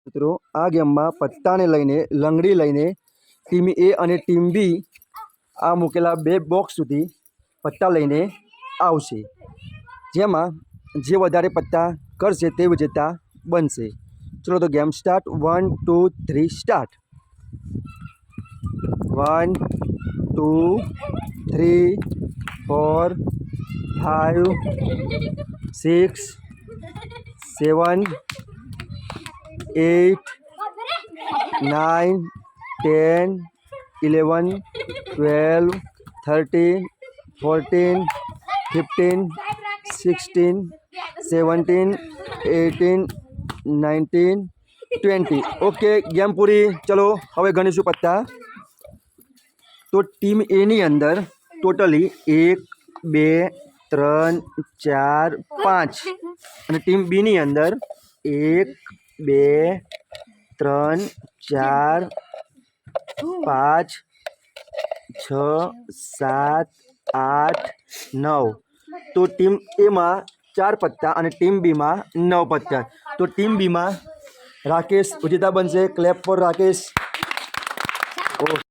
મિત્રો આ ગેમમાં પત્તાને લઈને લંગડી લઈને ટીમ એ અને ટીમ બી આ મૂકેલા 2 બોક્સ સુધી પત્તા લઈને આવશે, જેમાં જે વધારે પત્તા કરશે તે વિજેતા બનશે। ચલો તો game start. 1 2 3 start. 1 2 3 4 5 6 7 8 9 10 11 12 13 14 15 16 17 18 19 20। Okay, game પૂરી। ચલો હવે ગણીશું પત્તા। તો ટીમ એની અંદર ટોટલી 1 2 3 4 5 અને ટીમ બીની અંદર 1 2 3 4 5 6 7 8 9। તો ટીમ એમાં 4 પત્તા અને ટીમ બીમાં 9 પત્તા। તો ટીમ બીમાં રાકેશ વિજેતા બનશે। Clap for Rakesh.